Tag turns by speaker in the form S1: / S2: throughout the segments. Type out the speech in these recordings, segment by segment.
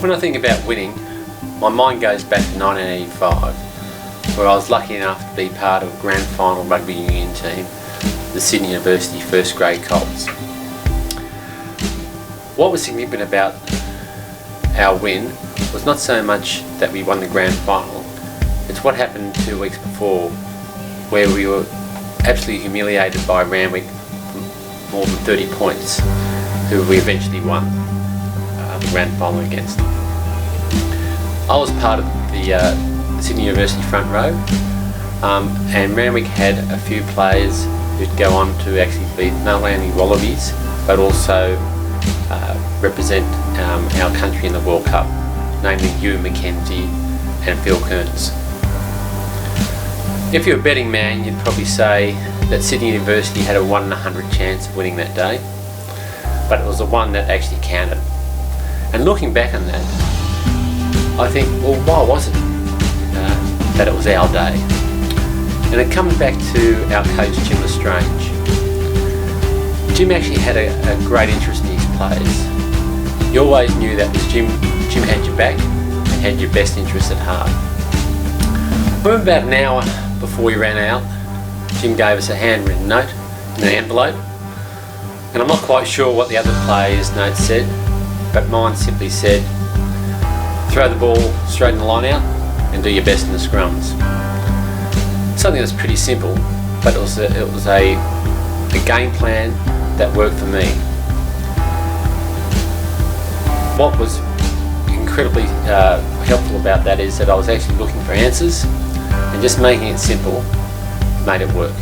S1: When I think about winning, my mind goes back to 1985, where I was lucky enough to be part of a grand final rugby union team, the Sydney University first grade Colts. What was significant about our win was not so much that we won the grand final, it's what happened 2 weeks before, where we were absolutely humiliated by Randwick, more than 30 points, who we eventually won the grand final against. I was part of the Sydney University front row, and Randwick had a few players who'd go on to actually beat not only Wallabies but also represent our country in the World Cup, namely Hugh McKenzie and Phil Kearns. If you're a betting man, you'd probably say that Sydney University had a 1 in 100 chance of winning that day, but it was the one that actually counted. And looking back on that, I think, well, why was it that it was our day? And it comes back to our coach, Jim Lestrange. Jim actually had a great interest in his players. You always knew that was Jim had your back and had your best interest at heart. When about an hour before we ran out, Jim gave us a handwritten note in an envelope, and I'm not quite sure what the other players' notes said, but mine simply said, throw the ball straight in the line out and do your best in the scrums. Something that's pretty simple, but it was a game plan that worked for me. What was incredibly helpful about that is that I was actually looking for answers, and just making it simple made it work.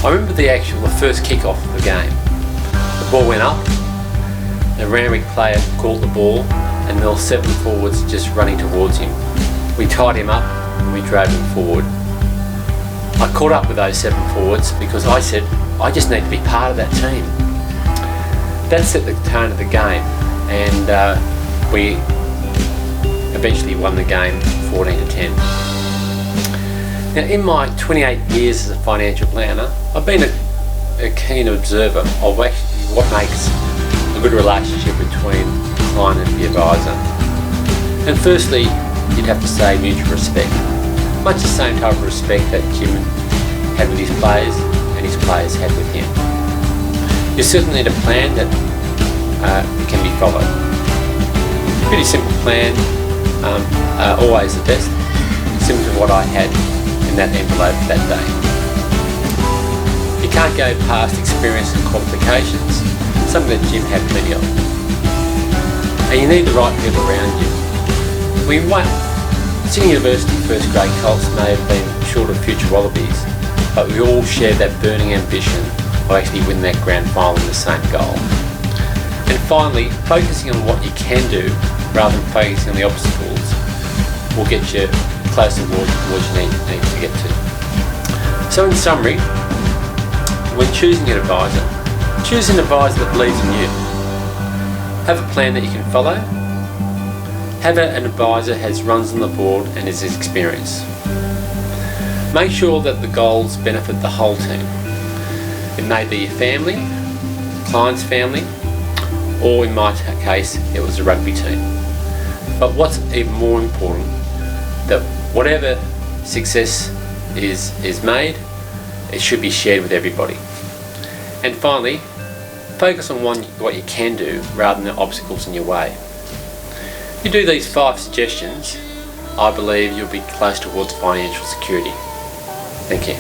S1: I remember the first kick-off of the game. The ball went up, the Randwick player caught the ball, and there were 7 forwards just running towards him. We tied him up and we drove him forward. I caught up with those 7 forwards because I said, I just need to be part of that team. That set the tone of the game, and we eventually won the game 14-10. Now, in my 28 years as a financial planner, I've been a keen observer of actually what makes a good relationship between the client and the advisor. And firstly, you'd have to say mutual respect. Much the same type of respect that Jim had with his players and his players had with him. You certainly need a plan that can be followed. Pretty simple plan, always the best, similar to what I had in that envelope that day. You can't go past experience and qualifications, something that Jim had plenty of. And you need the right people around you. We won. Sydney University first grade Colts may have been short of future Wallabies, but we all shared that burning ambition of actually winning that grand final with the same goal. And finally, focusing on what you can do rather than focusing on the obstacles will get you closer towards you need to get to. So in summary, when choosing an advisor, choose an advisor that believes in you. Have a plan that you can follow. Have an advisor who has runs on the board and is experienced. Make sure that the goals benefit the whole team. It may be your family, client's family, or in my case, it was a rugby team. But what's even more important, that whatever success is made, it should be shared with everybody. And finally, focus on what you can do rather than the obstacles in your way. If you do these 5 suggestions, I believe you'll be close towards financial security. Thank you.